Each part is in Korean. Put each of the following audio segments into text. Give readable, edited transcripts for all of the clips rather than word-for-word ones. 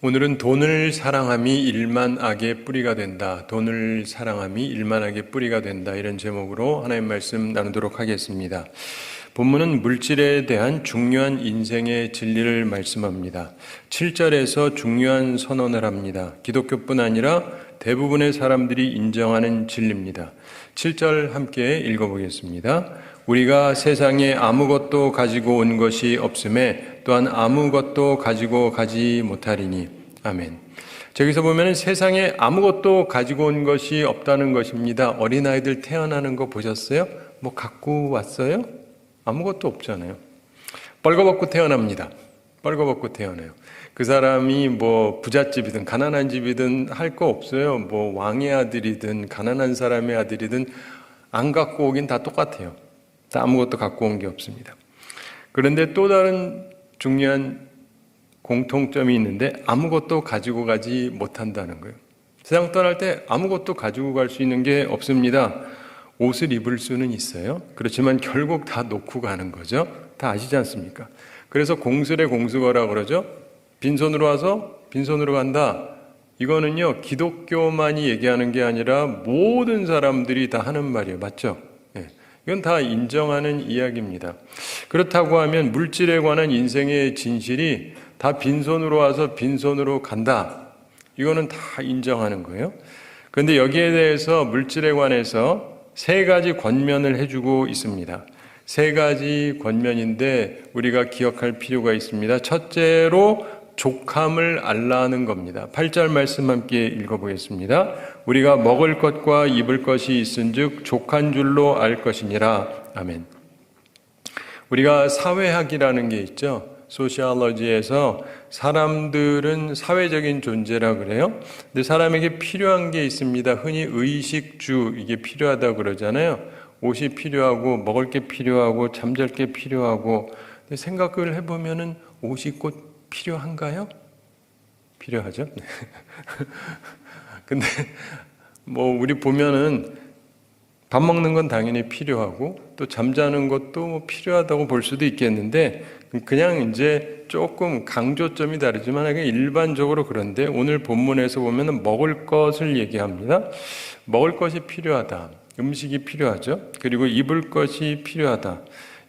오늘은 돈을 사랑함이 일만 악의 뿌리가 된다. 돈을 사랑함이 일만 악의 뿌리가 된다. 이런 제목으로 하나님 말씀 나누도록 하겠습니다. 본문은 물질에 대한 중요한 인생의 진리를 말씀합니다. 7절에서 중요한 선언을 합니다. 기독교뿐 아니라 대부분의 사람들이 인정하는 진리입니다. 7절 함께 읽어보겠습니다. 우리가 세상에 아무것도 가지고 온 것이 없음에 또한 아무것도 가지고 가지 못하리니. 아멘. 저기서 보면 세상에 아무것도 가지고 온 것이 없다는 것입니다. 어린아이들 태어나는 거 보셨어요? 뭐 갖고 왔어요? 아무것도 없잖아요. 뻘거벗고 태어납니다. 뻘거벗고 태어나요. 그 사람이 뭐 부잣집이든 가난한 집이든 할 거 없어요. 뭐 왕의 아들이든 가난한 사람의 아들이든 안 갖고 오긴 다 똑같아요. 다 아무것도 갖고 온 게 없습니다. 그런데 또 다른 중요한 공통점이 있는데 아무것도 가지고 가지 못한다는 거예요. 세상 떠날 때 아무것도 가지고 갈 수 있는 게 없습니다. 옷을 입을 수는 있어요. 그렇지만 결국 다 놓고 가는 거죠. 다 아시지 않습니까? 그래서 공술의 공수거라고 그러죠. 빈손으로 와서 빈손으로 간다. 이거는요, 기독교만이 얘기하는 게 아니라 모든 사람들이 다 하는 말이에요. 맞죠? 네. 이건 다 인정하는 이야기입니다. 그렇다고 하면 물질에 관한 인생의 진실이 다 빈손으로 와서 빈손으로 간다. 이거는 다 인정하는 거예요. 그런데 여기에 대해서 물질에 관해서 세 가지 권면을 해주고 있습니다. 세 가지 권면인데 우리가 기억할 필요가 있습니다. 첫째로 족함을 알라는 겁니다. 8절 말씀 함께 읽어보겠습니다. 우리가 먹을 것과 입을 것이 있은즉 족한 줄로 알 것이니라. 아멘. 우리가 사회학이라는 게 있죠. 소시올로지에서 사람들은 사회적인 존재라 그래요. 근데 사람에게 필요한 게 있습니다. 흔히 의식주, 이게 필요하다고 그러잖아요. 옷이 필요하고 먹을 게 필요하고 잠잘 게 필요하고. 근데 생각을 해보면은 옷이 꼭 필요한가요? 필요하죠. 근데 뭐 우리 보면은 밥 먹는 건 당연히 필요하고 또 잠자는 것도 뭐 필요하다고 볼 수도 있겠는데 그냥 이제 조금 강조점이 다르지만 일반적으로 그런데 오늘 본문에서 보면은 먹을 것을 얘기합니다. 먹을 것이 필요하다. 음식이 필요하죠. 그리고 입을 것이 필요하다.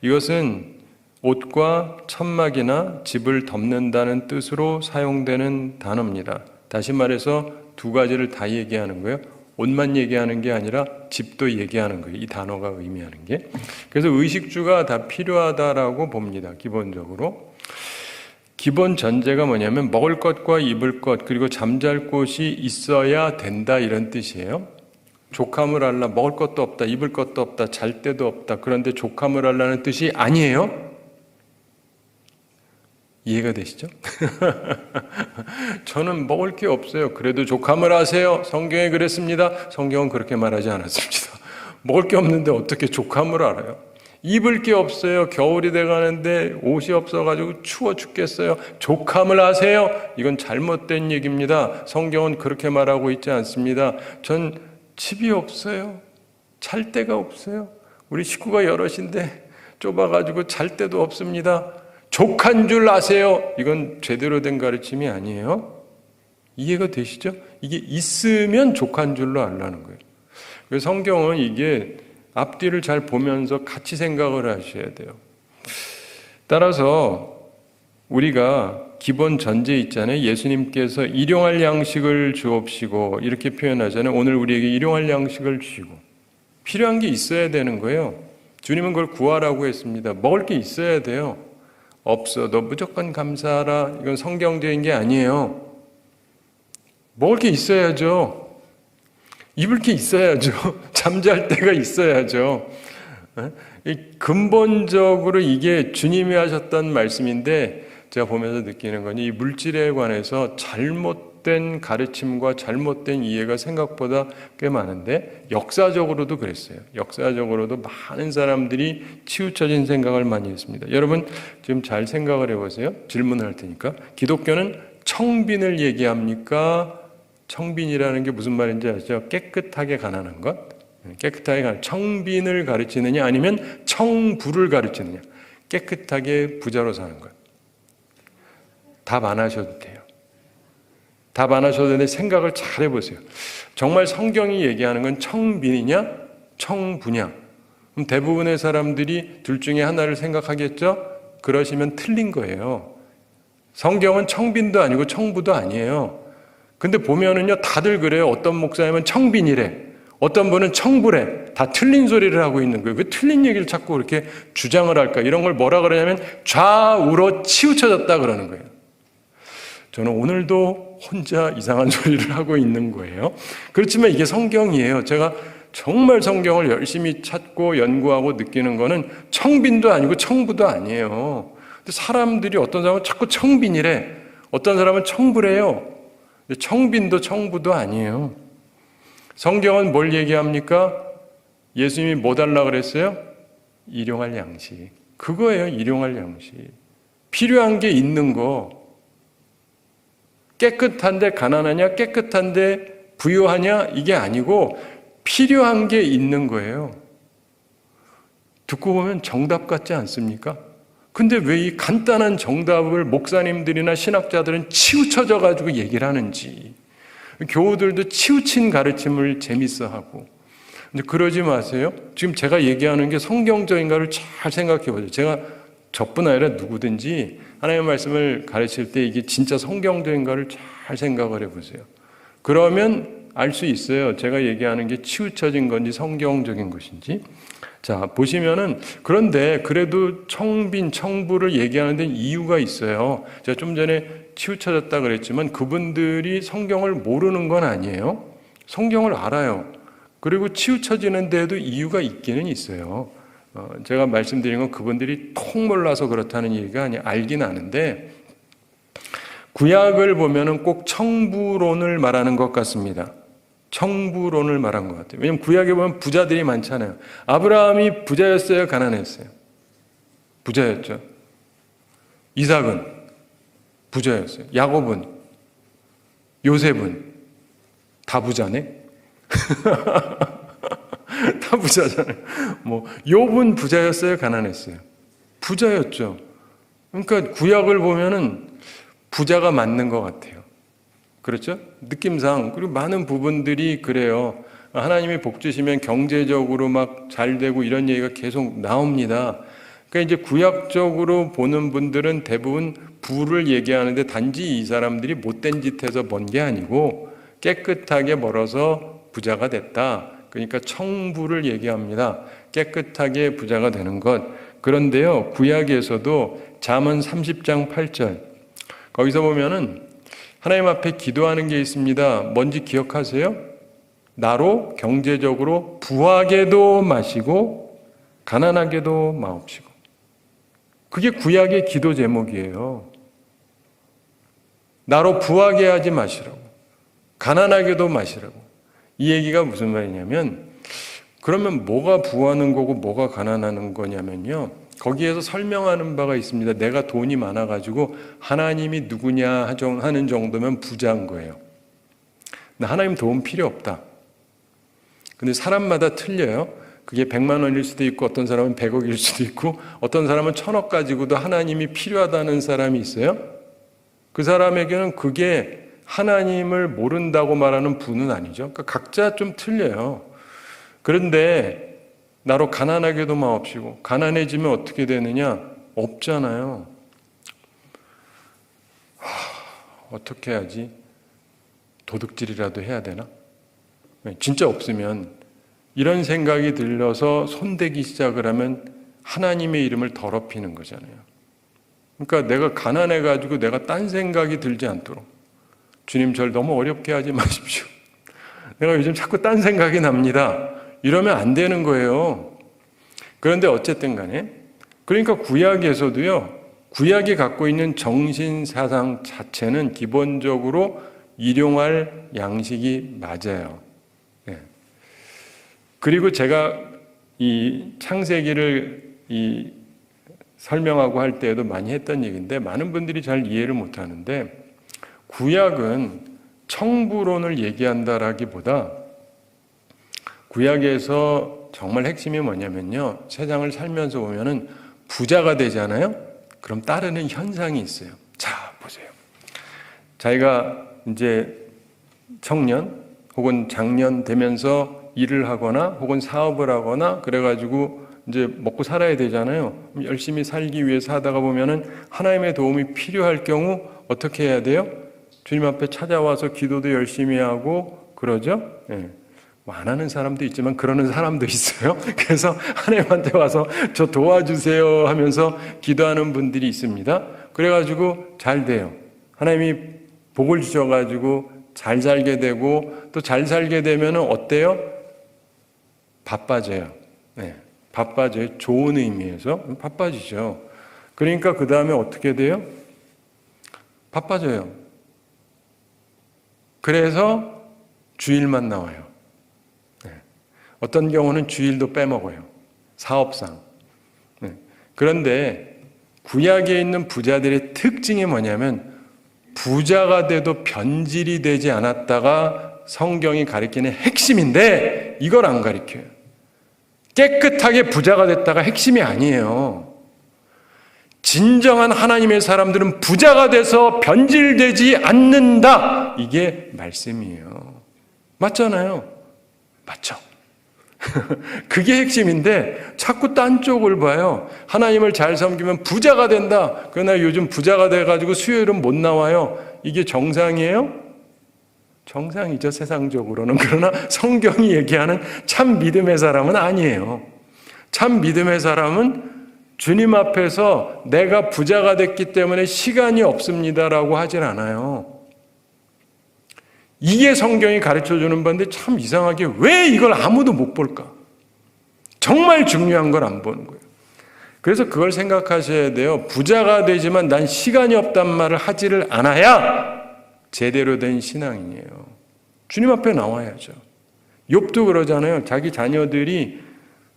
이것은 옷과 천막이나 집을 덮는다는 뜻으로 사용되는 단어입니다. 다시 말해서 두 가지를 다 얘기하는 거예요. 옷만 얘기하는 게 아니라 집도 얘기하는 거예요. 이 단어가 의미하는 게. 그래서 의식주가 다 필요하다라고 봅니다. 기본적으로. 기본 전제가 뭐냐면 먹을 것과 입을 것 그리고 잠잘 곳이 있어야 된다 이런 뜻이에요. 족함을 알라. 먹을 것도 없다. 입을 것도 없다. 잘 데도 없다. 그런데 족함을 알라는 뜻이 아니에요. 이해가 되시죠? 저는 먹을 게 없어요. 그래도 족함을 하세요. 성경에 그랬습니다. 성경은 그렇게 말하지 않았습니다. 먹을 게 없는데 어떻게 족함을 알아요? 입을 게 없어요. 겨울이 돼가는데 옷이 없어가지고 추워 죽겠어요. 족함을 하세요. 이건 잘못된 얘기입니다. 성경은 그렇게 말하고 있지 않습니다. 전 집이 없어요. 잘 데가 없어요. 우리 식구가 여럿인데 좁아가지고 잘 데도 없습니다. 족한 줄 아세요. 이건 제대로 된 가르침이 아니에요. 이해가 되시죠? 이게 있으면 족한 줄로 알라는 거예요. 그래서 성경은 이게 앞뒤를 잘 보면서 같이 생각을 하셔야 돼요. 따라서 우리가 기본 전제 있잖아요. 예수님께서 일용할 양식을 주옵시고 이렇게 표현하잖아요. 오늘 우리에게 일용할 양식을 주시고 필요한 게 있어야 되는 거예요. 주님은 그걸 구하라고 했습니다. 먹을 게 있어야 돼요. 없어도 무조건 감사하라. 이건 성경적인 게 아니에요. 먹을 게 있어야죠. 입을 게 있어야죠. 잠잘 데가 있어야죠. 근본적으로 이게 주님이 하셨던 말씀인데 제가 보면서 느끼는 건 이 물질에 관해서 잘못된 가르침과 잘못된 이해가 생각보다 꽤 많은데 역사적으로도 그랬어요. 역사적으로도 많은 사람들이 치우쳐진 생각을 많이 했습니다. 여러분 지금 잘 생각을 해보세요. 질문을 할 테니까. 기독교는 청빈을 얘기합니까? 청빈이라는 게 무슨 말인지 아시죠? 깨끗하게 가난한 것. 깨끗하게 가난 청빈을 가르치느냐 아니면 청부를 가르치느냐. 깨끗하게 부자로 사는 것. 답 안 하셔도 돼요. 답 안 하셔도 되는데 생각을 잘 해보세요. 정말 성경이 얘기하는 건 청빈이냐 청부냐? 그럼 대부분의 사람들이 둘 중에 하나를 생각하겠죠? 그러시면 틀린 거예요. 성경은 청빈도 아니고 청부도 아니에요. 근데 보면은요, 다들 그래요. 어떤 목사님은 청빈이래, 어떤 분은 청부래. 다 틀린 소리를 하고 있는 거예요. 왜 틀린 얘기를 자꾸 그렇게 주장을 할까? 이런 걸 뭐라 그러냐면 좌우로 치우쳐졌다 그러는 거예요. 저는 오늘도 혼자 이상한 소리를 하고 있는 거예요. 그렇지만 이게 성경이에요. 제가 정말 성경을 열심히 찾고 연구하고 느끼는 거는 청빈도 아니고 청부도 아니에요. 근데 사람들이 어떤 사람은 자꾸 청빈이래, 어떤 사람은 청부래요. 근데 청빈도 청부도 아니에요. 성경은 뭘 얘기합니까? 예수님이 뭐 달라 그랬어요? 일용할 양식. 그거예요, 일용할 양식. 필요한 게 있는 거. 깨끗한데 가난하냐, 깨끗한데 부유하냐, 이게 아니고 필요한 게 있는 거예요. 듣고 보면 정답 같지 않습니까? 근데 왜 이 간단한 정답을 목사님들이나 신학자들은 치우쳐져 가지고 얘기를 하는지, 교우들도 치우친 가르침을 재밌어 하고. 근데 그러지 마세요. 지금 제가 얘기하는 게 성경적인가를 잘 생각해 보세요. 제가 저뿐 아니라 누구든지 하나님의 말씀을 가르칠 때 이게 진짜 성경적인가를 잘 생각을 해 보세요. 그러면 알 수 있어요. 제가 얘기하는 게 치우쳐진 건지 성경적인 것인지. 자, 보시면은, 그런데 그래도 청빈, 청부를 얘기하는 데는 이유가 있어요. 제가 좀 전에 치우쳐졌다 그랬지만 그분들이 성경을 모르는 건 아니에요. 성경을 알아요. 그리고 치우쳐지는 데에도 이유가 있기는 있어요. 제가 말씀드린 건 그분들이 통 몰라서 그렇다는 얘기가 아니에요. 알긴 아는데, 구약을 보면은 꼭 청부론을 말하는 것 같습니다. 청부론을 말한 것 같아요. 왜냐하면 구약에 보면 부자들이 많잖아요. 아브라함이 부자였어요, 가난했어요? 부자였죠. 이삭은 부자였어요. 야곱은, 요셉은 다 부자네. 다 부자잖아요. 뭐 욥은 부자였어요, 가난했어요? 부자였죠. 그러니까 구약을 보면은 부자가 맞는 것 같아요. 그렇죠? 느낌상. 그리고 많은 부분들이 그래요. 하나님이 복 주시면 경제적으로 막 잘 되고 이런 얘기가 계속 나옵니다. 그러니까 이제 구약적으로 보는 분들은 대부분 부를 얘기하는데 단지 이 사람들이 못된 짓 해서 번 게 아니고 깨끗하게 벌어서 부자가 됐다. 그러니까 청부를 얘기합니다. 깨끗하게 부자가 되는 것. 그런데요, 구약에서도 잠언 30장 8절. 거기서 보면은 하나님 앞에 기도하는 게 있습니다. 뭔지 기억하세요? 나로 경제적으로 부하게도 마시고 가난하게도 마옵시고. 그게 구약의 기도 제목이에요. 나로 부하게 하지 마시라고, 가난하게도 마시라고. 이 얘기가 무슨 말이냐면, 그러면 뭐가 부하는 거고 뭐가 가난하는 거냐면요, 거기에서 설명하는 바가 있습니다. 내가 돈이 많아가지고 하나님이 누구냐 하는 정도면 부자인 거예요. 근데 하나님 도움 필요 없다. 근데 사람마다 틀려요. 그게 100만 원일 수도 있고 어떤 사람은 100억일 수도 있고 어떤 사람은 1000억 가지고도 하나님이 필요하다는 사람이 있어요. 그 사람에게는 그게 하나님을 모른다고 말하는 분은 아니죠. 그러니까 각자 좀 틀려요. 그런데 나로 가난하게도 마옵시고, 가난해지면 어떻게 되느냐? 없잖아요. 어떻게 하지? 도둑질이라도 해야 되나? 진짜 없으면 이런 생각이 들려서 손대기 시작을 하면 하나님의 이름을 더럽히는 거잖아요. 그러니까 내가 가난해가지고 내가 딴 생각이 들지 않도록, 주님 절 너무 어렵게 하지 마십시오. 내가 요즘 자꾸 딴 생각이 납니다. 이러면 안 되는 거예요. 그런데 어쨌든 간에, 그러니까 구약에서도요, 구약이 갖고 있는 정신사상 자체는 기본적으로 일용할 양식이 맞아요. 네. 그리고 제가 이 창세기를 설명하고 할 때에도 많이 했던 얘기인데 많은 분들이 잘 이해를 못 하는데, 구약은 청부론을 얘기한다라기보다 구약에서 정말 핵심이 뭐냐면요, 세상을 살면서 보면은 부자가 되잖아요. 그럼 따르는 현상이 있어요. 자, 보세요. 자기가 이제 청년 혹은 장년 되면서 일을 하거나 혹은 사업을 하거나 그래가지고 이제 먹고 살아야 되잖아요. 열심히 살기 위해서 하다가 보면은 하나님의 도움이 필요할 경우 어떻게 해야 돼요? 주님 앞에 찾아와서 기도도 열심히 하고 그러죠. 예. 뭐 안 하는 사람도 있지만 그러는 사람도 있어요. 그래서 하나님한테 와서 저 도와주세요 하면서 기도하는 분들이 있습니다. 그래가지고 잘 돼요. 하나님이 복을 주셔가지고 잘 살게 되고 또 잘 살게 되면 어때요? 바빠져요. 네, 바빠져요. 좋은 의미에서 바빠지죠. 그러니까 그 다음에 어떻게 돼요? 바빠져요. 그래서 주일만 나와요. 네. 어떤 경우는 주일도 빼먹어요. 사업상. 네. 그런데 구약에 있는 부자들의 특징이 뭐냐면 부자가 돼도 변질이 되지 않았다가 성경이 가리키는 핵심인데 이걸 안 가리켜요. 깨끗하게 부자가 됐다가 핵심이 아니에요. 진정한 하나님의 사람들은 부자가 돼서 변질되지 않는다. 이게 말씀이에요. 맞잖아요. 맞죠? 그게 핵심인데 자꾸 딴 쪽을 봐요. 하나님을 잘 섬기면 부자가 된다. 그러나 요즘 부자가 돼가지고 수요일은 못 나와요. 이게 정상이에요? 정상이죠, 세상적으로는. 그러나 성경이 얘기하는 참 믿음의 사람은 아니에요. 참 믿음의 사람은 주님 앞에서 내가 부자가 됐기 때문에 시간이 없습니다라고 하질 않아요. 이게 성경이 가르쳐주는 건데 참 이상하게 왜 이걸 아무도 못 볼까? 정말 중요한 걸 안 보는 거예요. 그래서 그걸 생각하셔야 돼요. 부자가 되지만 난 시간이 없단 말을 하지를 않아야 제대로 된 신앙이에요. 주님 앞에 나와야죠. 욥도 그러잖아요. 자기 자녀들이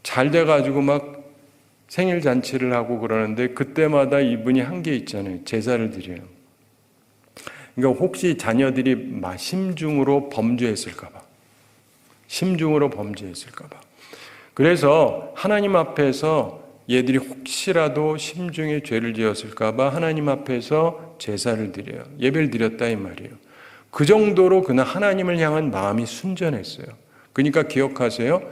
잘 돼가지고 막 생일 잔치를 하고 그러는데 그때마다 이분이 한 게 있잖아요. 제사를 드려요. 그러니까 혹시 자녀들이 심중으로 범죄했을까 봐. 심중으로 범죄했을까 봐. 그래서 하나님 앞에서 얘들이 혹시라도 심중에 죄를 지었을까 봐 하나님 앞에서 제사를 드려요. 예배를 드렸다 이 말이에요. 그 정도로 그는 하나님을 향한 마음이 순전했어요. 그러니까 기억하세요.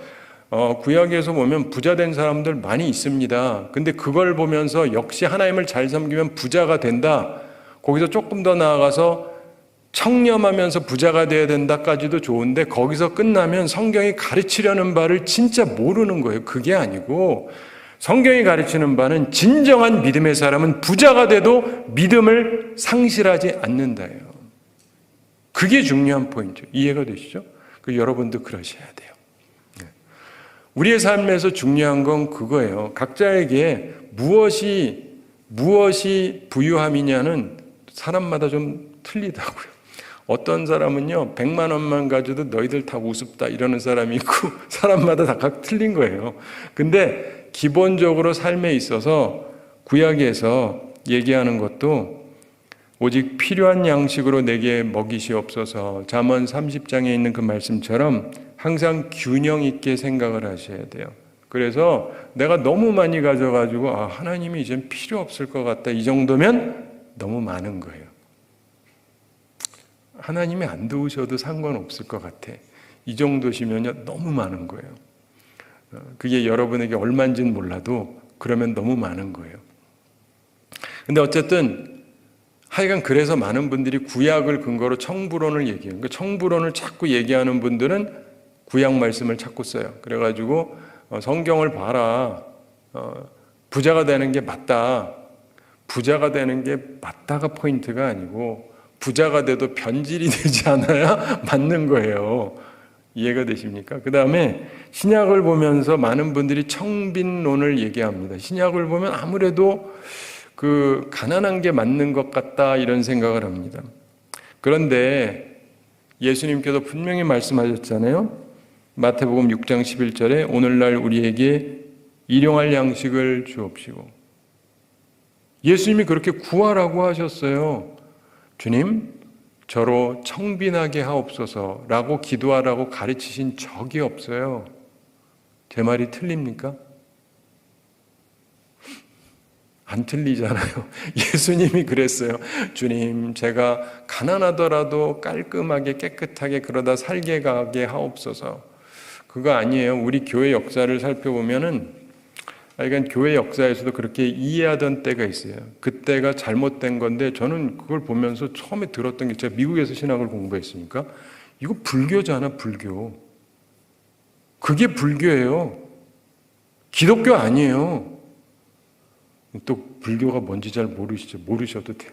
구약에서 보면 부자 된 사람들 많이 있습니다. 근데 그걸 보면서 역시 하나님을 잘 섬기면 부자가 된다. 거기서 조금 더 나아가서 청렴하면서 부자가 돼야 된다까지도 좋은데 거기서 끝나면 성경이 가르치려는 바를 진짜 모르는 거예요. 그게 아니고 성경이 가르치는 바는 진정한 믿음의 사람은 부자가 돼도 믿음을 상실하지 않는다예요. 그게 중요한 포인트. 이해가 되시죠? 여러분도 그러셔야 돼요. 우리의 삶에서 중요한 건 그거예요. 각자에게 무엇이 부유함이냐는 사람마다 좀 틀리다고요. 어떤 사람은요 100만 원만 가져도 너희들 다 우습다 이러는 사람이 있고 사람마다 다 각 틀린 거예요. 근데 기본적으로 삶에 있어서 구약에서 얘기하는 것도 오직 필요한 양식으로 내게 먹이시옵소서. 잠언 30장에 있는 그 말씀처럼 항상 균형 있게 생각을 하셔야 돼요. 그래서 내가 너무 많이 가져가지고 하나님이 이젠 필요 없을 것 같다 이 정도면 너무 많은 거예요. 하나님이 안 도우셔도 상관없을 것 같아. 이 정도시면요 너무 많은 거예요. 그게 여러분에게 얼마인지는 몰라도 그러면 너무 많은 거예요. 근데 어쨌든 하여간 그래서 많은 분들이 구약을 근거로 청부론을 얘기해요. 그 청부론을 자꾸 얘기하는 분들은 구약 말씀을 자꾸 써요. 그래가지고 성경을 봐라. 부자가 되는 게 맞다. 부자가 되는 게 맞다가 포인트가 아니고 부자가 돼도 변질이 되지 않아야 맞는 거예요. 이해가 되십니까? 그 다음에 신약을 보면서 많은 분들이 청빈론을 얘기합니다. 신약을 보면 아무래도 그 가난한 게 맞는 것 같다 이런 생각을 합니다. 그런데 예수님께서 분명히 말씀하셨잖아요. 마태복음 6장 11절에 오늘날 우리에게 일용할 양식을 주옵시고 예수님이 그렇게 구하라고 하셨어요. 주님 저로 청빈하게 하옵소서라고 기도하라고 가르치신 적이 없어요. 제 말이 틀립니까? 안 틀리잖아요. 예수님이 그랬어요. 주님, 제가 가난하더라도 깔끔하게 깨끗하게 그러다 살게 가게 하옵소서. 그거 아니에요. 우리 교회 역사를 살펴보면은, 그러니까 교회 역사에서도 그렇게 이해하던 때가 있어요. 그때가 잘못된 건데, 저는 그걸 보면서 처음에 들었던 게, 제가 미국에서 신학을 공부했으니까 이거 불교잖아, 불교. 그게 불교예요. 기독교 아니에요. 또 불교가 뭔지 잘 모르시죠? 모르셔도 돼.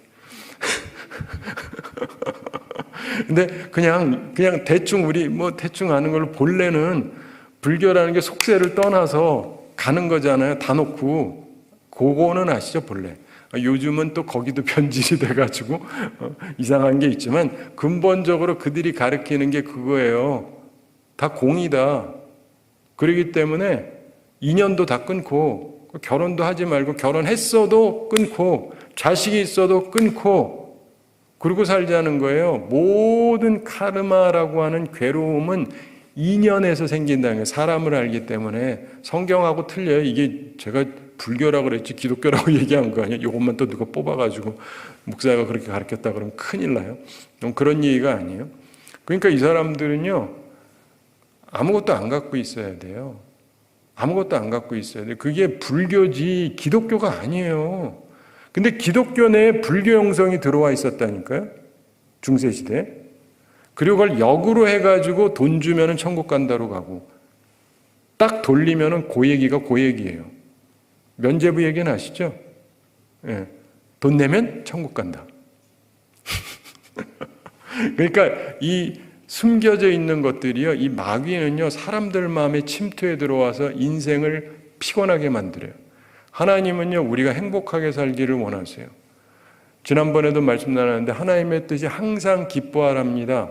근데 그냥 대충 우리 대충 아는 걸로 본래는 불교라는 게 속세를 떠나서 가는 거잖아요. 다 놓고. 그거는 아시죠, 본래. 요즘은 또 거기도 변질이 돼가지고 이상한 게 있지만 근본적으로 그들이 가르치는 게 그거예요. 다 공이다. 그렇기 때문에 인연도 다 끊고 결혼도 하지 말고 결혼했어도 끊고 자식이 있어도 끊고 그러고 살자는 거예요. 모든 카르마라고 하는 괴로움은 인연에서 생긴다는 거예요. 사람을 알기 때문에. 성경하고 틀려요. 이게 제가 불교라고 그랬지 기독교라고 얘기한 거 아니에요. 이것만 또 누가 뽑아가지고 목사가 그렇게 가르쳤다 그러면 큰일 나요. 그런 얘기가 아니에요. 그러니까 이 사람들은요, 아무것도 안 갖고 있어야 돼요. 아무것도 안 갖고 있어야 돼요. 그게 불교지 기독교가 아니에요. 근데 기독교 내에 불교 형성이 들어와 있었다니까요. 중세시대. 그리고 그걸 역으로 해가지고 돈 주면은 천국 간다로 가고 딱 돌리면은 그 얘기가 그 얘기예요. 면죄부 얘기는 아시죠? 예. 돈 내면 천국 간다. 그러니까 이 숨겨져 있는 것들이요, 이 마귀는요, 사람들 마음에 침투해 들어와서 인생을 피곤하게 만들어요. 하나님은요, 우리가 행복하게 살기를 원하세요. 지난번에도 말씀 나눴는데 하나님의 뜻이 항상 기뻐하랍니다.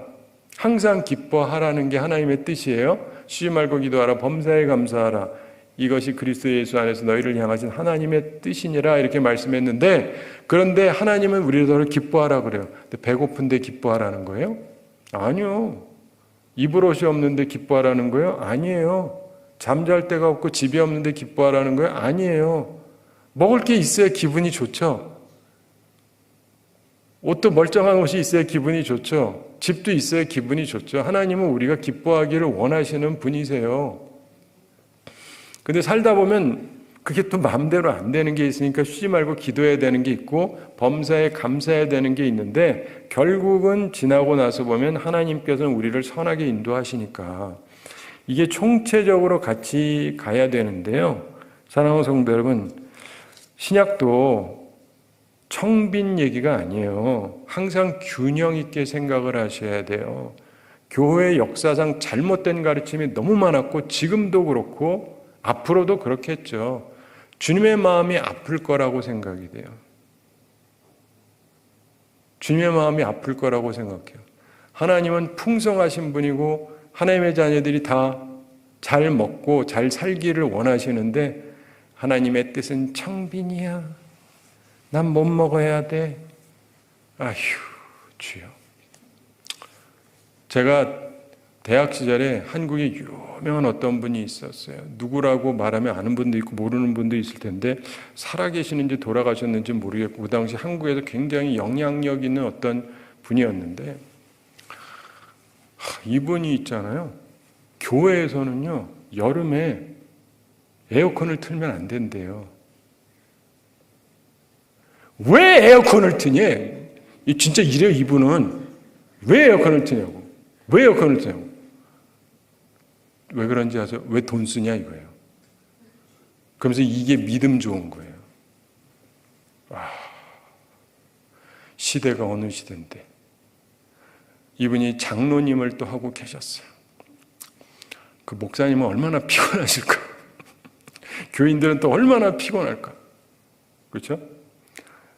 항상 기뻐하라는 게 하나님의 뜻이에요. 쉬지 말고 기도하라, 범사에 감사하라. 이것이 그리스도 예수 안에서 너희를 향하신 하나님의 뜻이니라 이렇게 말씀했는데, 그런데 하나님은 우리를 기뻐하라 그래요. 근데 배고픈데 기뻐하라는 거예요? 아니요. 입을 옷이 없는데 기뻐하라는 거예요? 아니에요. 잠잘 데가 없고 집이 없는데 기뻐하라는 거예요? 아니에요. 먹을 게 있어야 기분이 좋죠. 옷도 멀쩡한 옷이 있어야 기분이 좋죠. 집도 있어야 기분이 좋죠. 하나님은 우리가 기뻐하기를 원하시는 분이세요. 근데 살다 보면 그게 또 마음대로 안 되는 게 있으니까 쉬지 말고 기도해야 되는 게 있고 범사에 감사해야 되는 게 있는데, 결국은 지나고 나서 보면 하나님께서는 우리를 선하게 인도하시니까 이게 총체적으로 같이 가야 되는데요. 사랑하는 성도 여러분, 신약도 청빈 얘기가 아니에요. 항상 균형 있게 생각을 하셔야 돼요. 교회 역사상 잘못된 가르침이 너무 많았고 지금도 그렇고 앞으로도 그렇겠죠. 주님의 마음이 아플 거라고 생각이 돼요. 주님의 마음이 아플 거라고 생각해요. 하나님은 풍성하신 분이고 하나님의 자녀들이 다 잘 먹고 잘 살기를 원하시는데 하나님의 뜻은 청빈이야. 난 못 먹어야 돼. 아휴, 주여. 제가 대학 시절에 한국에 유명한 어떤 분이 있었어요. 누구라고 말하면 아는 분도 있고 모르는 분도 있을 텐데 살아계시는지 돌아가셨는지 모르겠고 그 당시 한국에서 굉장히 영향력 있는 어떤 분이었는데, 이분이 있잖아요. 교회에서는요, 여름에 에어컨을 틀면 안 된대요. 왜 에어컨을 트니? 진짜 이래요, 이분은. 왜 에어컨을 트냐고. 왜 에어컨을 트냐고. 왜 그런지 아세요? 왜 돈 쓰냐 이거예요. 그러면서 이게 믿음 좋은 거예요. 시대가 어느 시대인데. 이분이 장로님을 또 하고 계셨어요. 그 목사님은 얼마나 피곤하실까. 교인들은 또 얼마나 피곤할까. 그렇죠?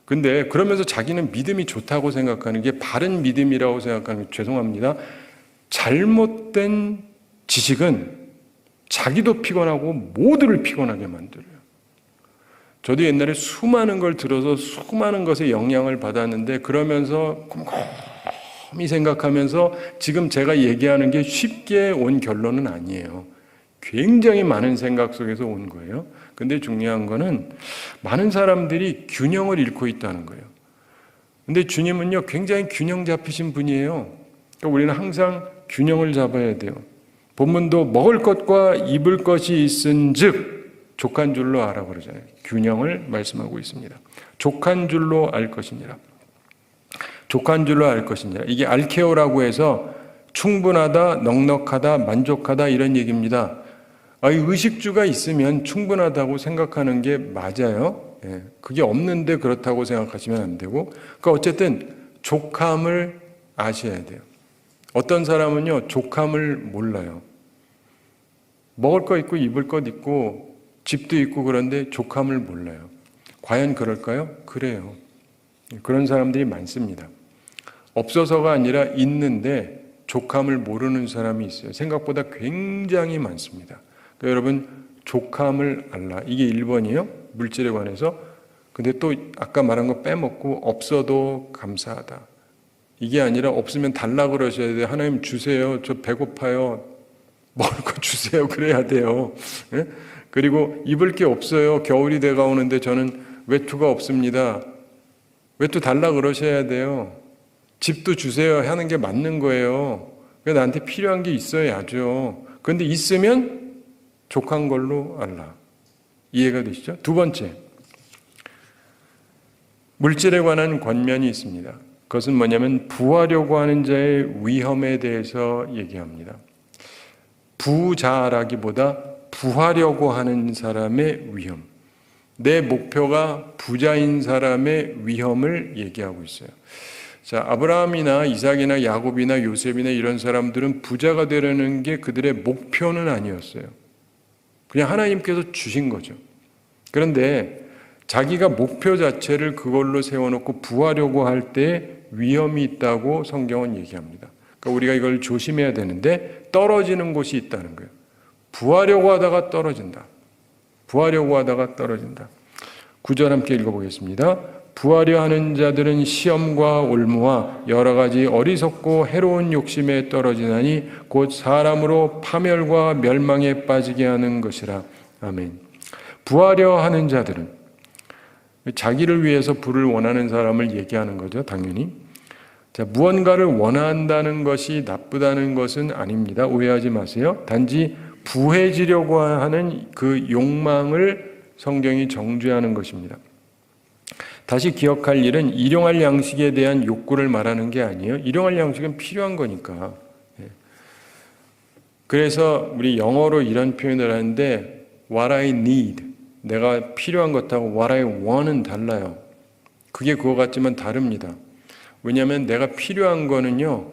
근데 그러면서 자기는 믿음이 좋다고 생각하는 게 바른 믿음이라고 생각하는 게, 죄송합니다, 잘못된 지식은 자기도 피곤하고 모두를 피곤하게 만들어요. 저도 옛날에 수많은 걸 들어서 수많은 것에 영향을 받았는데, 그러면서 곰곰이 생각하면서 지금 제가 얘기하는 게 쉽게 온 결론은 아니에요. 굉장히 많은 생각 속에서 온 거예요. 근데 중요한 거는 많은 사람들이 균형을 잃고 있다는 거예요. 근데 주님은요, 굉장히 균형 잡히신 분이에요. 그러니까 우리는 항상 균형을 잡아야 돼요. 본문도 먹을 것과 입을 것이 있은 즉 족한 줄로 알아 그러잖아요. 균형을 말씀하고 있습니다. 족한 줄로 알 것이니라. 족한 줄로 알 것이니라. 이게 알케오라고 해서 충분하다, 넉넉하다, 만족하다 이런 얘기입니다. 의식주가 있으면 충분하다고 생각하는 게 맞아요. 그게 없는데 그렇다고 생각하시면 안 되고, 그러니까 어쨌든 족함을 아셔야 돼요. 어떤 사람은요, 족함을 몰라요. 먹을 거 있고 입을 것 있고 집도 있고 그런데 족함을 몰라요. 과연 그럴까요? 그래요. 그런 사람들이 많습니다. 없어서가 아니라 있는데 족함을 모르는 사람이 있어요. 생각보다 굉장히 많습니다. 그러니까 여러분, 족함을 알라. 이게 1번이에요. 물질에 관해서. 근데 또 아까 말한 거 빼먹고 없어도 감사하다. 이게 아니라 없으면 달라 그러셔야 돼요. 하나님 주세요. 저 배고파요. 먹을 거 주세요. 그래야 돼요. 예? 그리고 입을 게 없어요. 겨울이 돼가오는데 저는 외투가 없습니다. 외투 달라 그러셔야 돼요. 집도 주세요 하는 게 맞는 거예요. 나한테 필요한 게 있어야죠. 그런데 있으면 족한 걸로 알라. 이해가 되시죠? 두 번째, 물질에 관한 권면이 있습니다. 그것은 뭐냐면 부하려고 하는 자의 위험에 대해서 얘기합니다. 부자라기보다 부하려고 하는 사람의 위험. 내 목표가 부자인 사람의 위험을 얘기하고 있어요. 자, 아브라함이나 이삭이나 야곱이나 요셉이나 이런 사람들은 부자가 되려는 게 그들의 목표는 아니었어요. 그냥 하나님께서 주신 거죠. 그런데 자기가 목표 자체를 그걸로 세워놓고 부하려고 할 때 위험이 있다고 성경은 얘기합니다. 그러니까 우리가 이걸 조심해야 되는데 떨어지는 곳이 있다는 거예요. 부하려고 하다가 떨어진다. 부하려고 하다가 떨어진다. 9절 함께 읽어보겠습니다. 부하려 하는 자들은 시험과 올무와 여러 가지 어리석고 해로운 욕심에 떨어지나니 곧 사람으로 파멸과 멸망에 빠지게 하는 것이라. 아멘. 부하려 하는 자들은 자기를 위해서 부를 원하는 사람을 얘기하는 거죠. 당연히. 자, 무언가를 원한다는 것이 나쁘다는 것은 아닙니다. 오해하지 마세요. 단지 부해지려고 하는 그 욕망을 성경이 정죄하는 것입니다. 다시 기억할 일은 일용할 양식에 대한 욕구를 말하는 게 아니에요. 일용할 양식은 필요한 거니까. 그래서 우리 영어로 이런 표현을 하는데 what I need, 내가 필요한 것하고 what I want은 달라요. 그게 그거 같지만 다릅니다. 왜냐하면 내가 필요한 거는요,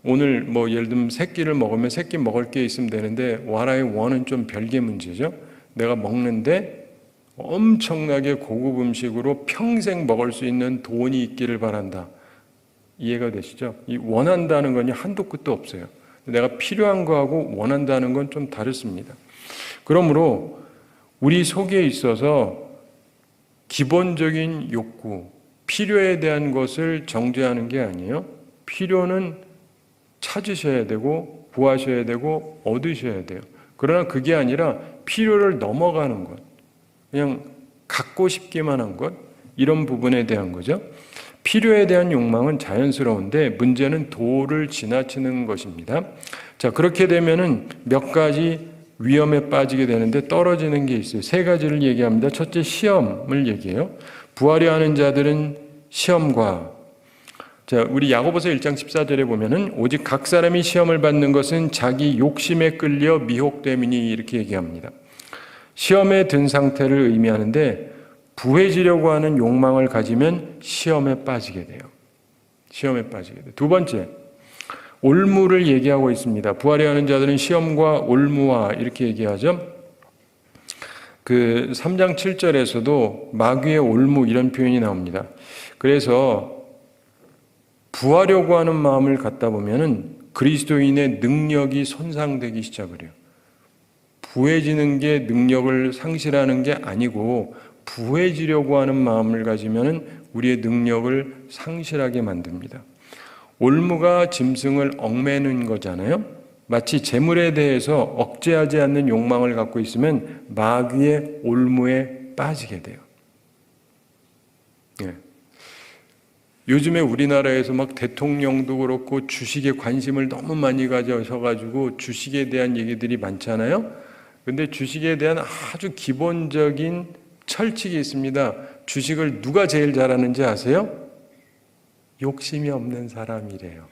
오늘 뭐 예를 들면 새끼를 먹으면 새끼 먹을 게 있으면 되는데 what I want은 좀 별개 문제죠. 내가 먹는데 엄청나게 고급 음식으로 평생 먹을 수 있는 돈이 있기를 바란다. 이해가 되시죠? 이 원한다는 건 한도 끝도 없어요. 내가 필요한 거하고 원한다는 건 좀 다릅니다. 그러므로 우리 속에 있어서 기본적인 욕구, 필요에 대한 것을 정죄하는 게 아니에요. 필요는 찾으셔야 되고 구하셔야 되고 얻으셔야 돼요. 그러나 그게 아니라 필요를 넘어가는 것, 그냥 갖고 싶기만 한 것, 이런 부분에 대한 거죠. 필요에 대한 욕망은 자연스러운데 문제는 도를 지나치는 것입니다. 자, 그렇게 되면은 몇 가지 위험에 빠지게 되는데 떨어지는 게 있어요. 세 가지를 얘기합니다. 첫째, 시험을 얘기해요. 부하려 하는 자들은 시험과, 자, 우리 야고보서 1장 14절에 보면은 오직 각 사람이 시험을 받는 것은 자기 욕심에 끌려 미혹됨이니 이렇게 얘기합니다. 시험에 든 상태를 의미하는데 부해지려고 하는 욕망을 가지면 시험에 빠지게 돼요. 시험에 빠지게 돼요. 두 번째, 올무를 얘기하고 있습니다. 부하려 하는 자들은 시험과 올무와 이렇게 얘기하죠. 그 3장 7절에서도 마귀의 올무 이런 표현이 나옵니다. 그래서 부하려고 하는 마음을 갖다 보면은 그리스도인의 능력이 손상되기 시작을 해요. 부해지는 게 능력을 상실하는 게 아니고 부해지려고 하는 마음을 가지면은 우리의 능력을 상실하게 만듭니다. 올무가 짐승을 얽매는 거잖아요. 마치 재물에 대해서 억제하지 않는 욕망을 갖고 있으면 마귀의 올무에 빠지게 돼요. 예. 요즘에 우리나라에서 막 대통령도 그렇고 주식에 관심을 너무 많이 가져셔가지고 주식에 대한 얘기들이 많잖아요. 근데 주식에 대한 아주 기본적인 철칙이 있습니다. 주식을 누가 제일 잘하는지 아세요? 욕심이 없는 사람이래요.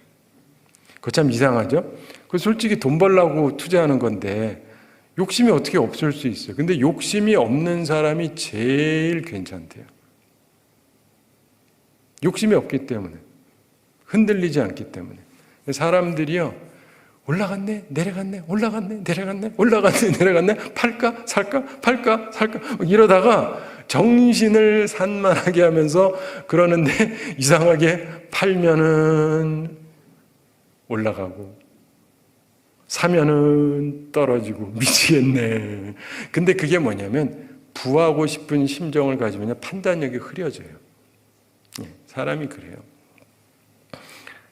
그거 참 이상하죠? 그 솔직히 돈 벌려고 투자하는 건데 욕심이 어떻게 없을 수 있어요? 근데 욕심이 없는 사람이 제일 괜찮대요. 욕심이 없기 때문에, 흔들리지 않기 때문에. 사람들이요, 올라갔네, 내려갔네, 올라갔네, 내려갔네, 올라갔네, 내려갔네, 팔까, 살까, 팔까, 살까, 이러다가 정신을 산만하게 하면서 그러는데 이상하게 팔면은 올라가고, 사면은 떨어지고, 미치겠네. 근데 그게 뭐냐면, 부하고 싶은 심정을 가지면 판단력이 흐려져요. 사람이 그래요.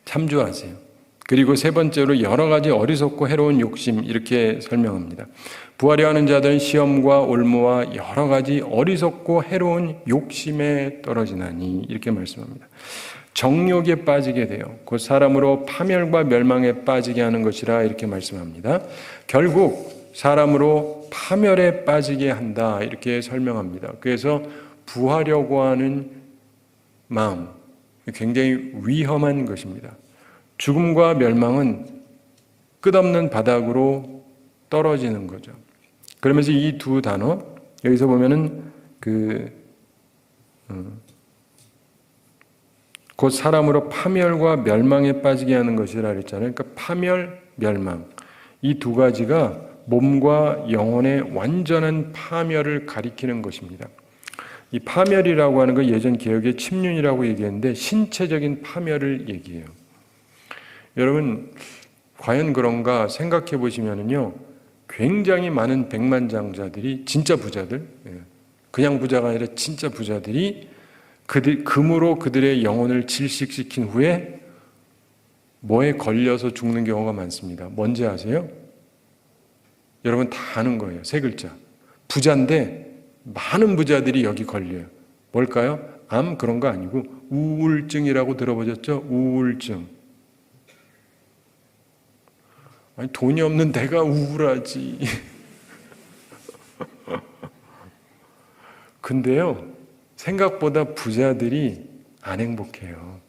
참조하세요. 그리고 세 번째로 여러 가지 어리석고 해로운 욕심, 이렇게 설명합니다. 부하려 하는 자들은 시험과 올무와 여러 가지 어리석고 해로운 욕심에 떨어지나니, 이렇게 말씀합니다. 정욕에 빠지게 돼요. 곧 사람으로 파멸과 멸망에 빠지게 하는 것이라, 이렇게 말씀합니다. 결국 사람으로 파멸에 빠지게 한다, 이렇게 설명합니다. 그래서 부하려고 하는 마음, 굉장히 위험한 것입니다. 죽음과 멸망은 끝없는 바닥으로 떨어지는 거죠. 그러면서 이 두 단어, 여기서 보면은 곧 사람으로 파멸과 멸망에 빠지게 하는 것이라 그랬잖아요. 그러니까 파멸, 멸망, 이 두 가지가 몸과 영혼의 완전한 파멸을 가리키는 것입니다. 이 파멸이라고 하는 거 예전 개혁에 침륜이라고 얘기했는데 신체적인 파멸을 얘기해요. 여러분 과연 그런가 생각해 보시면은요, 굉장히 많은 백만장자들이 진짜 부자들, 그냥 부자가 아니라 진짜 부자들이 금으로 그들의 영혼을 질식시킨 후에 뭐에 걸려서 죽는 경우가 많습니다. 뭔지 아세요? 여러분 다 아는 거예요. 세 글자. 부자인데 많은 부자들이 여기 걸려요. 뭘까요? 암 그런 거 아니고 우울증이라고 들어보셨죠? 우울증. 아니 돈이 없는 내가 우울하지. 근데요, 생각보다 부자들이 안 행복해요.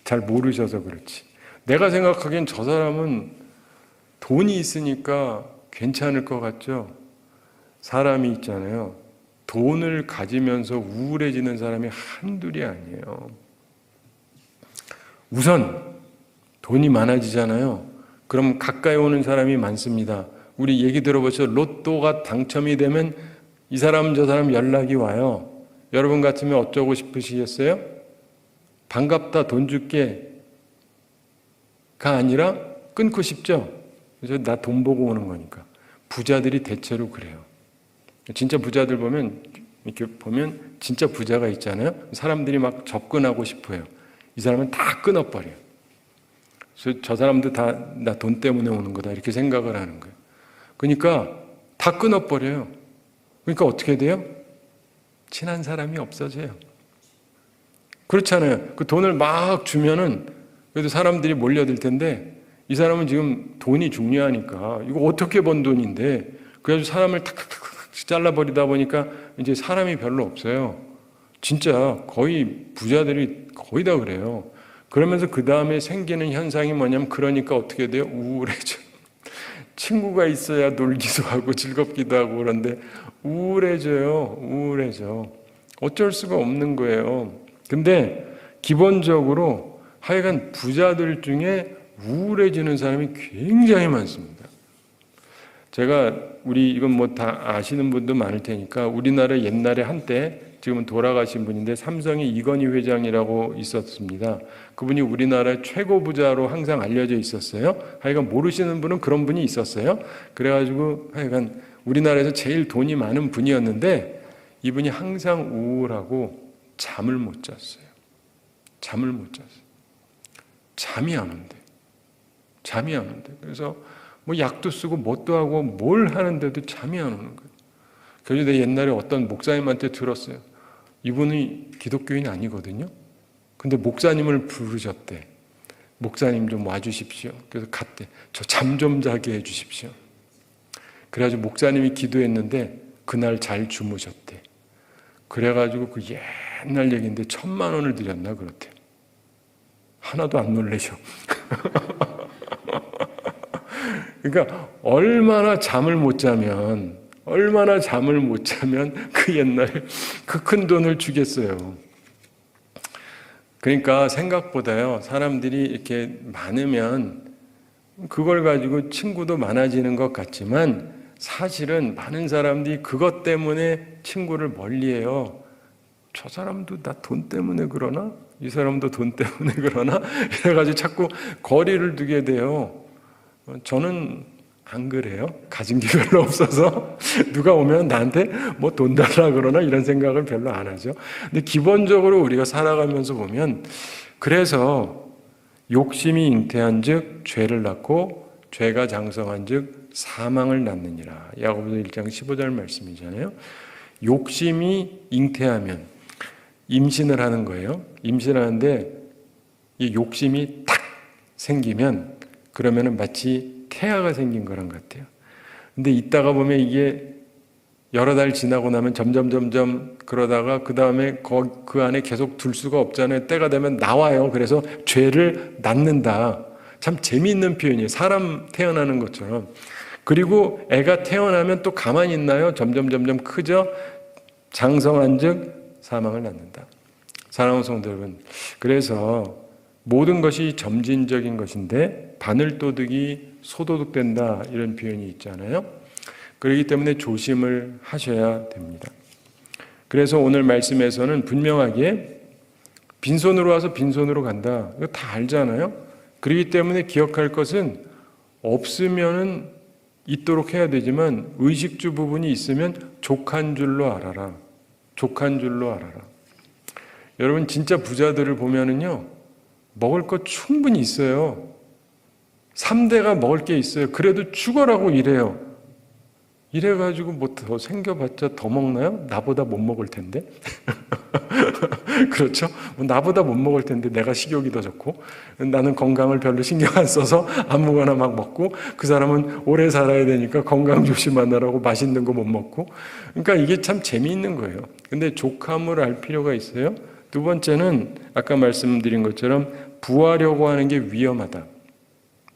잘 모르셔서 그렇지. 내가 생각하기엔 저 사람은 돈이 있으니까 괜찮을 것 같죠? 사람이 있잖아요. 돈을 가지면서 우울해지는 사람이 한둘이 아니에요. 우선 돈이 많아지잖아요. 그럼 가까이 오는 사람이 많습니다. 우리 얘기 들어보죠. 로또가 당첨이 되면 이 사람 저 사람 연락이 와요. 여러분 같으면 어쩌고 싶으시겠어요? 반갑다 돈 줄게 가 아니라 끊고 싶죠? 그래서 나 돈 보고 오는 거니까. 부자들이 대체로 그래요. 진짜 부자들 보면 이렇게 보면 진짜 부자가 있잖아요. 사람들이 막 접근하고 싶어요. 이 사람은 다 끊어버려요. 그래서 저 사람도 다 나 돈 때문에 오는 거다 이렇게 생각을 하는 거예요. 그러니까 다 끊어버려요. 그러니까 어떻게 돼요? 친한 사람이 없어져요. 그렇잖아요. 그 돈을 막 주면은 그래도 사람들이 몰려들 텐데 이 사람은 지금 돈이 중요하니까 이거 어떻게 번 돈인데 그래가지고 사람을 탁탁탁 잘라버리다 보니까 이제 사람이 별로 없어요. 진짜 거의 부자들이 거의 다 그래요. 그러면서 그 다음에 생기는 현상이 뭐냐면 그러니까 어떻게 돼요? 우울해져. 친구가 있어야 놀기도 하고 즐겁기도 하고 그런데 우울해져요. 우울해져. 어쩔 수가 없는 거예요. 근데 기본적으로 하여간 부자들 중에 우울해지는 사람이 굉장히 많습니다. 제가 이건 뭐 다 아시는 분도 많을 테니까 우리나라 옛날에 한때 지금은 돌아가신 분인데 삼성의 이건희 회장이라고 있었습니다. 그분이 우리나라의 최고 부자로 항상 알려져 있었어요. 하여간 모르시는 분은 그런 분이 있었어요. 그래가지고 하여간 우리나라에서 제일 돈이 많은 분이었는데 이분이 항상 우울하고 잠을 못 잤어요. 잠을 못 잤어요. 잠이 안 온대. 잠이 안 온대. 그래서 뭐 약도 쓰고 뭣도 하고 뭘 하는데도 잠이 안 오는 거예요. 그래서 내가 옛날에 어떤 목사님한테 들었어요. 이분이 기독교인 아니거든요. 근데 목사님을 부르셨대. 목사님 좀 와주십시오. 그래서 갔대. 저 잠 좀 자게 해주십시오. 그래가지고 목사님이 기도했는데 그날 잘 주무셨대. 그래가지고 그 옛날 얘기인데 1,000만 원을 드렸나 그렇대. 하나도 안 놀래셔. 그러니까 얼마나 잠을 못 자면 그 옛날에 그 큰 돈을 주겠어요. 그러니까 생각보다요, 사람들이 이렇게 많으면 그걸 가지고 친구도 많아지는 것 같지만 사실은 많은 사람들이 그것 때문에 친구를 멀리해요. 저 사람도 나 돈 때문에 그러나? 이 사람도 돈 때문에 그러나? 이래가지고 자꾸 거리를 두게 돼요. 저는 안 그래요. 가진 게 별로 없어서 누가 오면 나한테 뭐 돈 달라 그러나 이런 생각을 별로 안 하죠. 근데 기본적으로 우리가 살아가면서 보면 그래서 욕심이 잉태한 즉 죄를 낳고 죄가 장성한 즉 사망을 낳느니라. 야고보서 1장 15절 말씀이잖아요. 욕심이 잉태하면 임신을 하는 거예요. 임신하는데 이 욕심이 탁 생기면 그러면은 마치 태아가 생긴 거랑 같아요. 근데 있다가 보면 이게 여러 달 지나고 나면 점점 그러다가 그 다음에 그 안에 계속 둘 수가 없잖아요. 때가 되면 나와요. 그래서 죄를 낳는다. 참 재미있는 표현이에요. 사람 태어나는 것처럼. 그리고 애가 태어나면 또 가만히 있나요? 점점 크죠? 장성한 즉 사망을 낳는다. 사랑하는 성도 여러분, 그래서 모든 것이 점진적인 것인데 바늘도둑이 소도둑된다 이런 표현이 있잖아요. 그렇기 때문에 조심을 하셔야 됩니다. 그래서 오늘 말씀에서는 분명하게 빈손으로 와서 빈손으로 간다. 이거 다 알잖아요. 그렇기 때문에 기억할 것은 없으면은 있도록 해야 되지만 의식주 부분이 있으면 족한 줄로 알아라. 족한 줄로 알아라. 여러분 진짜 부자들을 보면은요. 먹을 것 충분히 있어요. 3대가 먹을 게 있어요. 그래도 죽어라고 이래요. 이래가지고 뭐 더 생겨봤자 더 먹나요? 나보다 못 먹을 텐데. 그렇죠? 나보다 못 먹을 텐데 내가 식욕이 더 좋고 나는 건강을 별로 신경 안 써서 아무거나 막 먹고 그 사람은 오래 살아야 되니까 건강 조심하느라고 맛있는 거 못 먹고 그러니까 이게 참 재미있는 거예요. 근데 족함을 알 필요가 있어요. 두 번째는 아까 말씀드린 것처럼 부하려고 하는 게 위험하다.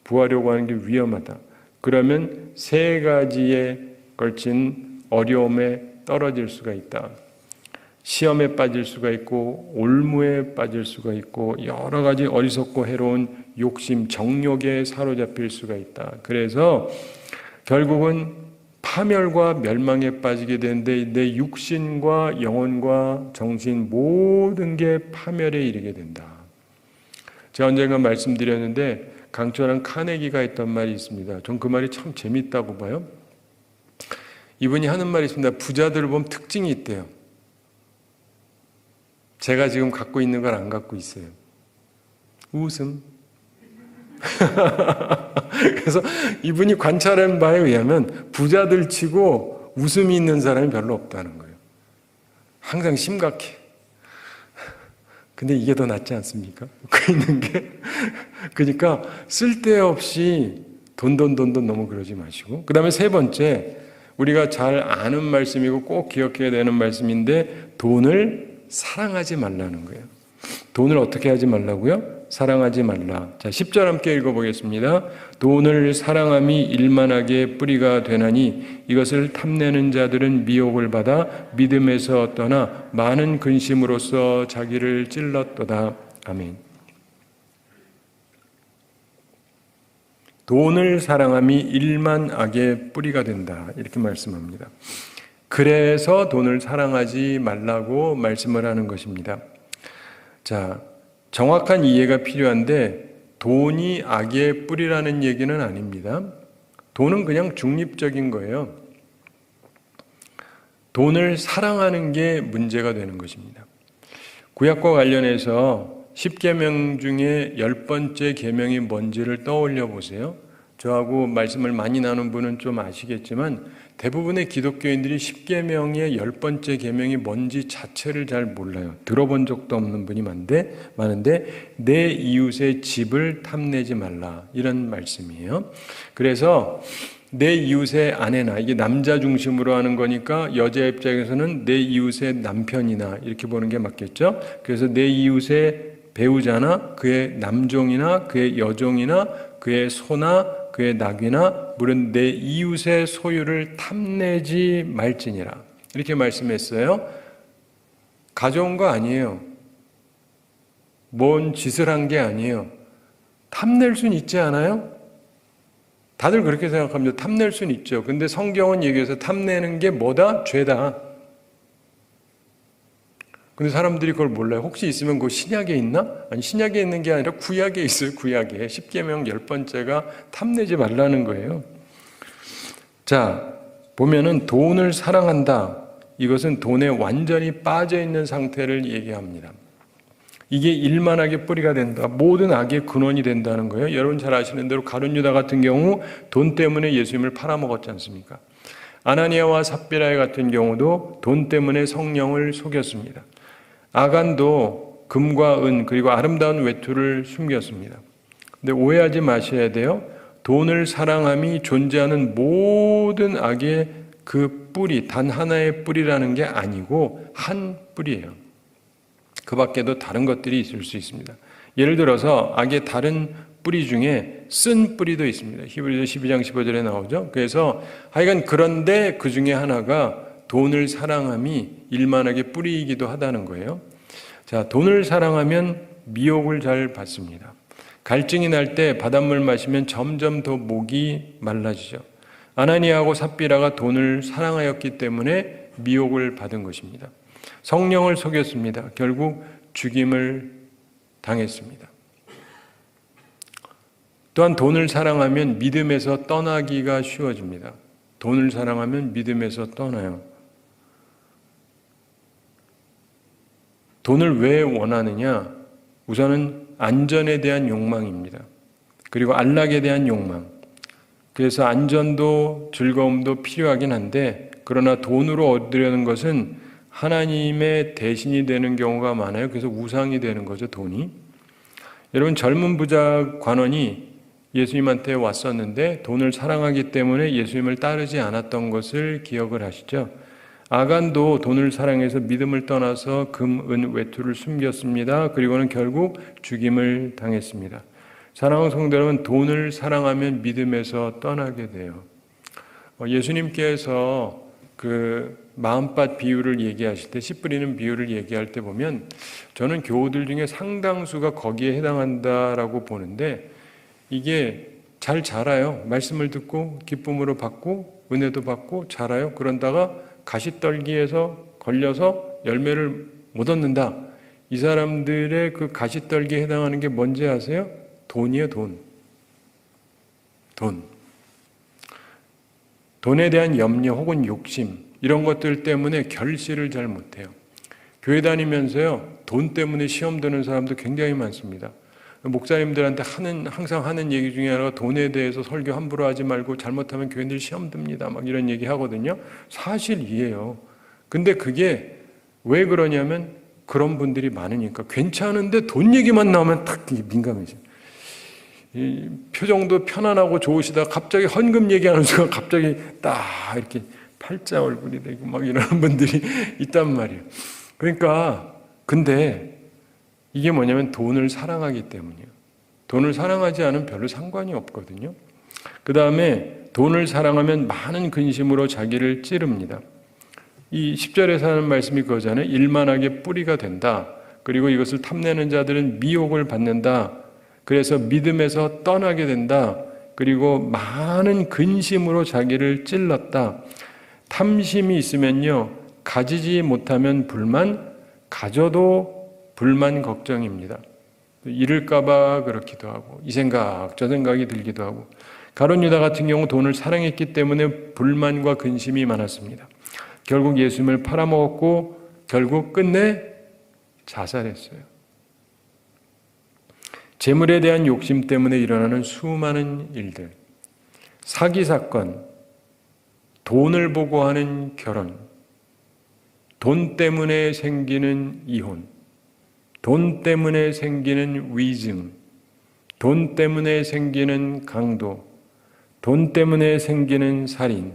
부하려고 하는 게 위험하다. 그러면 세 가지에 걸친 어려움에 떨어질 수가 있다. 시험에 빠질 수가 있고 올무에 빠질 수가 있고 여러 가지 어리석고 해로운 욕심, 정욕에 사로잡힐 수가 있다. 그래서 결국은 파멸과 멸망에 빠지게 되는데 내 육신과 영혼과 정신 모든 게 파멸에 이르게 된다. 제가 언젠가 말씀드렸는데 강철한 카네기가 했던 말이 있습니다. 전 그 말이 참 재밌다고 봐요. 이분이 하는 말이 있습니다. 부자들을 보면 특징이 있대요. 제가 지금 갖고 있는 걸 안 갖고 있어요. 웃음. 그래서 이분이 관찰한 바에 의하면 부자들 치고 웃음이 있는 사람이 별로 없다는 거예요. 항상 심각해. 근데 이게 더 낫지 않습니까? 웃고 있는 게. 그러니까 쓸데없이 돈 너무 그러지 마시고. 그 다음에 세 번째, 우리가 잘 아는 말씀이고 꼭 기억해야 되는 말씀인데 돈을 사랑하지 말라는 거예요. 돈을 어떻게 하지 말라고요? 사랑하지 말라. 자, 10절 함께 읽어보겠습니다. 돈을 사랑함이 일만하게 뿌리가 되나니 이것을 탐내는 자들은 미혹을 받아 믿음에서 떠나 많은 근심으로써 자기를 찔렀도다. 아멘. 돈을 사랑함이 일만 악의 뿌리가 된다. 이렇게 말씀합니다. 그래서 돈을 사랑하지 말라고 말씀을 하는 것입니다. 자, 정확한 이해가 필요한데 돈이 악의 뿌리라는 얘기는 아닙니다. 돈은 그냥 중립적인 거예요. 돈을 사랑하는 게 문제가 되는 것입니다. 구약과 관련해서 10계명 중에 10번째 계명이 뭔지를 떠올려 보세요. 저하고 말씀을 많이 나눈 분은 좀 아시겠지만 대부분의 기독교인들이 10계명의 10번째 계명이 뭔지 자체를 잘 몰라요. 들어본 적도 없는 분이 많은데 내 이웃의 집을 탐내지 말라, 이런 말씀이에요. 그래서 내 이웃의 아내나, 이게 남자 중심으로 하는 거니까 여자 입장에서는 내 이웃의 남편이나 이렇게 보는 게 맞겠죠. 그래서 내 이웃의 배우자나 그의 남종이나 그의 여종이나 그의 소나 그의 낙이나 물은 내 이웃의 소유를 탐내지 말지니라, 이렇게 말씀했어요. 가져온 거 아니에요. 뭔 짓을 한 게 아니에요. 탐낼 수는 있지 않아요? 다들 그렇게 생각합니다. 탐낼 수는 있죠. 근데 성경은 얘기해서 탐내는 게 뭐다? 죄다. 근데 사람들이 그걸 몰라요. 혹시 있으면 그거 신약에 있나? 아니, 신약에 있는 게 아니라 구약에 있어요. 구약에 10계명 10번째가 탐내지 말라는 거예요. 자, 보면은 돈을 사랑한다, 이것은 돈에 완전히 빠져 있는 상태를 얘기합니다. 이게 일만하게 뿌리가 된다, 모든 악의 근원이 된다는 거예요. 여러분 잘 아시는 대로 가룟 유다 같은 경우 돈 때문에 예수님을 팔아먹었지 않습니까? 아나니아와 삽비라 같은 경우도 돈 때문에 성령을 속였습니다. 아간도 금과 은 그리고 아름다운 외투를 숨겼습니다. 근데 오해하지 마셔야 돼요. 돈을 사랑함이 존재하는 모든 악의 그 뿌리, 단 하나의 뿌리라는 게 아니고 한 뿌리예요. 그 밖에도 다른 것들이 있을 수 있습니다. 예를 들어서 악의 다른 뿌리 중에 쓴 뿌리도 있습니다. 히브리서 12장 15절에 나오죠. 그래서 하여간 그런데 그 중에 하나가 돈을 사랑함이 일만하게 뿌리이기도 하다는 거예요. 자, 돈을 사랑하면 미혹을 잘 받습니다. 갈증이 날 때 바닷물 마시면 점점 더 목이 말라지죠. 아나니아하고 삽비라가 돈을 사랑하였기 때문에 미혹을 받은 것입니다. 성령을 속였습니다. 결국 죽임을 당했습니다. 또한 돈을 사랑하면 믿음에서 떠나기가 쉬워집니다. 돈을 사랑하면 믿음에서 떠나요. 돈을 왜 원하느냐? 우선은 안전에 대한 욕망입니다. 그리고 안락에 대한 욕망. 그래서 안전도 즐거움도 필요하긴 한데, 그러나 돈으로 얻으려는 것은 하나님의 대신이 되는 경우가 많아요. 그래서 우상이 되는 거죠, 돈이. 여러분, 젊은 부자 관원이 예수님한테 왔었는데 돈을 사랑하기 때문에 예수님을 따르지 않았던 것을 기억을 하시죠. 아간도 돈을 사랑해서 믿음을 떠나서 금, 은, 외투를 숨겼습니다. 그리고는 결국 죽임을 당했습니다. 사랑하는 성도 여러분, 돈을 사랑하면 믿음에서 떠나게 돼요. 예수님께서 그 마음밭 비유를 얘기하실 때, 씨 뿌리는 비유를 얘기할 때 보면 저는 교우들 중에 상당수가 거기에 해당한다라고 보는데, 이게 잘 자라요. 말씀을 듣고 기쁨으로 받고 은혜도 받고 자라요. 그런다가 가시떨기에서 걸려서 열매를 못 얻는다. 이 사람들의 그 가시떨기에 해당하는 게 뭔지 아세요? 돈이에요, 돈. 돈에 대한 염려 혹은 욕심, 이런 것들 때문에 결실을 잘 못해요. 교회 다니면서요, 돈 때문에 시험 드는 사람도 굉장히 많습니다. 목사님들한테 항상 하는 얘기 중에 하나가 돈에 대해서 설교 함부로 하지 말고 잘못하면 교인들 시험 듭니다, 막 이런 얘기 하거든요. 사실이에요. 근데 그게 왜 그러냐면 그런 분들이 많으니까. 괜찮은데 돈 얘기만 나오면 탁 민감해져요. 이 표정도 편안하고 좋으시다 갑자기 헌금 얘기하는 순간 갑자기 딱 이렇게 팔자 얼굴이 되고 막 이러는 분들이 있단 말이에요. 그러니까 근데 이게 뭐냐면 돈을 사랑하기 때문이에요. 돈을 사랑하지 않으면 별로 상관이 없거든요. 그 다음에 돈을 사랑하면 많은 근심으로 자기를 찌릅니다. 이 10절에서 하는 말씀이 그거잖아요. 일만하게 뿌리가 된다. 그리고 이것을 탐내는 자들은 미혹을 받는다. 그래서 믿음에서 떠나게 된다. 그리고 많은 근심으로 자기를 찔렀다. 탐심이 있으면요, 가지지 못하면 불만, 가져도 불만 걱정입니다. 잃을까봐 그렇기도 하고, 이 생각 저 생각이 들기도 하고. 가룟 유다 같은 경우 돈을 사랑했기 때문에 불만과 근심이 많았습니다. 결국 예수님을 팔아먹었고 결국 끝내 자살했어요. 재물에 대한 욕심 때문에 일어나는 수많은 일들, 사기 사건, 돈을 보고 하는 결혼, 돈 때문에 생기는 이혼, 돈 때문에 생기는 위증, 돈 때문에 생기는 강도, 돈 때문에 생기는 살인,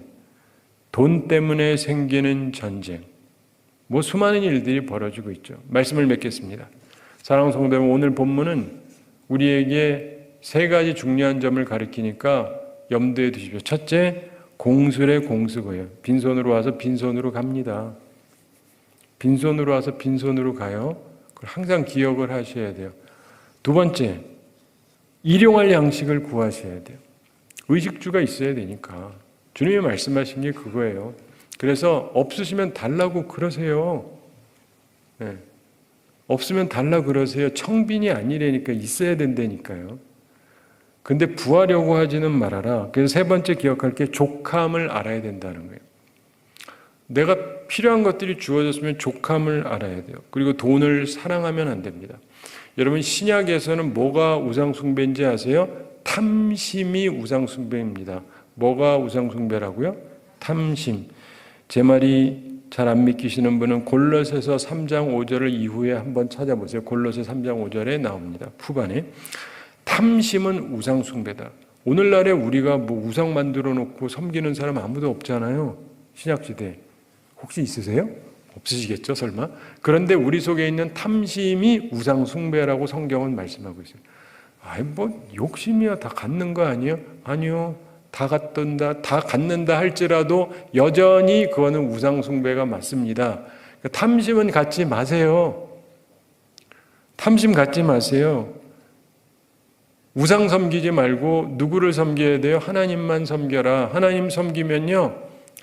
돈 때문에 생기는 전쟁, 수많은 일들이 벌어지고 있죠. 말씀을 맺겠습니다. 사랑하는 성도 여러분, 오늘 본문은 우리에게 세 가지 중요한 점을 가리키니까 염두에 두십시오. 첫째, 공술의 공수고요. 빈손으로 와서 빈손으로 갑니다. 빈손으로 와서 빈손으로 가요. 그걸 항상 기억을 하셔야 돼요. 두 번째, 일용할 양식을 구하셔야 돼요. 의식주가 있어야 되니까. 주님이 말씀하신 게 그거예요. 그래서 없으시면 달라고 그러세요. 네. 없으면 달라 그러세요. 청빈이 아니라니까 있어야 된다니까요. 근데 구하려고 하지는 말아라. 그래서 세 번째 기억할 게 족함을 알아야 된다는 거예요. 내가 필요한 것들이 주어졌으면 족함을 알아야 돼요. 그리고 돈을 사랑하면 안 됩니다. 여러분, 신약에서는 뭐가 우상숭배인지 아세요? 탐심이 우상숭배입니다. 뭐가 우상숭배라고요? 탐심. 제 말이 잘 안 믿기시는 분은 골로새서 3장 5절을 이후에 한번 찾아보세요. 골로새 3장 5절에 나옵니다. 후반에. 탐심은 우상숭배다. 오늘날에 우리가 우상 만들어 놓고 섬기는 사람 아무도 없잖아요. 신약시대. 혹시 있으세요? 없으시겠죠, 설마? 그런데 우리 속에 있는 탐심이 우상숭배라고 성경은 말씀하고 있어요. 욕심이야. 다 갖는 거 아니에요? 아니요. 다 갖는다 할지라도 여전히 그거는 우상숭배가 맞습니다. 탐심은 갖지 마세요. 탐심 갖지 마세요. 우상 섬기지 말고 누구를 섬겨야 돼요? 하나님만 섬겨라. 하나님 섬기면요,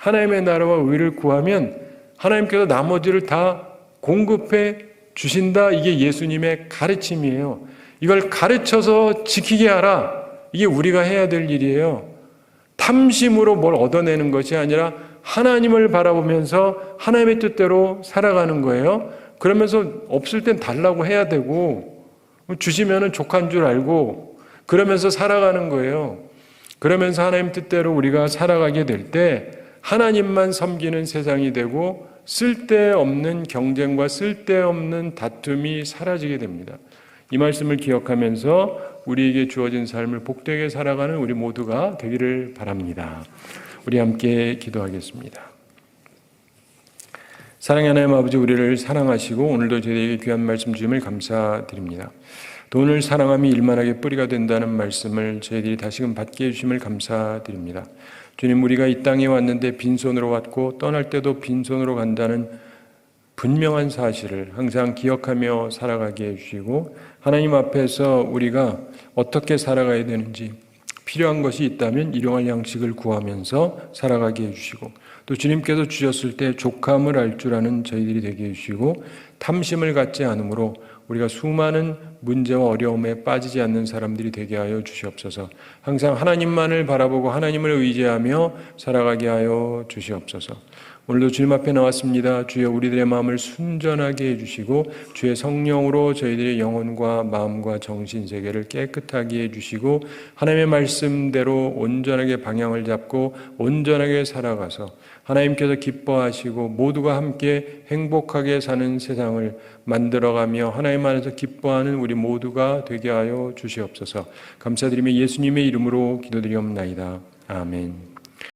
하나님의 나라와 의를 구하면 하나님께서 나머지를 다 공급해 주신다. 이게 예수님의 가르침이에요. 이걸 가르쳐서 지키게 하라. 이게 우리가 해야 될 일이에요. 탐심으로 뭘 얻어내는 것이 아니라 하나님을 바라보면서 하나님의 뜻대로 살아가는 거예요. 그러면서 없을 땐 달라고 해야 되고, 주시면은 족한 줄 알고 그러면서 살아가는 거예요. 그러면서 하나님 뜻대로 우리가 살아가게 될 때 하나님만 섬기는 세상이 되고 쓸데없는 경쟁과 쓸데없는 다툼이 사라지게 됩니다. 이 말씀을 기억하면서 우리에게 주어진 삶을 복되게 살아가는 우리 모두가 되기를 바랍니다. 우리 함께 기도하겠습니다. 사랑의 하나님 아버지, 우리를 사랑하시고 오늘도 저희에게 귀한 말씀 주심을 감사드립니다. 돈을 사랑함이 일만하게 뿌리가 된다는 말씀을 저희들이 다시금 받게 해주심을 감사드립니다. 주님, 우리가 이 땅에 왔는데 빈손으로 왔고 떠날 때도 빈손으로 간다는 분명한 사실을 항상 기억하며 살아가게 해주시고, 하나님 앞에서 우리가 어떻게 살아가야 되는지, 필요한 것이 있다면 일용할 양식을 구하면서 살아가게 해주시고, 또 주님께서 주셨을 때 족함을 알 줄 아는 저희들이 되게 해주시고, 탐심을 갖지 않으므로 우리가 수많은 문제와 어려움에 빠지지 않는 사람들이 되게 하여 주시옵소서. 항상 하나님만을 바라보고 하나님을 의지하며 살아가게 하여 주시옵소서. 오늘도 주님 앞에 나왔습니다. 주여, 우리들의 마음을 순전하게 해주시고 주의 성령으로 저희들의 영혼과 마음과 정신 세계를 깨끗하게 해주시고 하나님의 말씀대로 온전하게 방향을 잡고 온전하게 살아가서 하나님께서 기뻐하시고 모두가 함께 행복하게 사는 세상을 만들어가며 하나님 안에서 기뻐하는 우리 모두가 되게 하여 주시옵소서. 감사드리며 예수님의 이름으로 기도드리옵나이다. 아멘.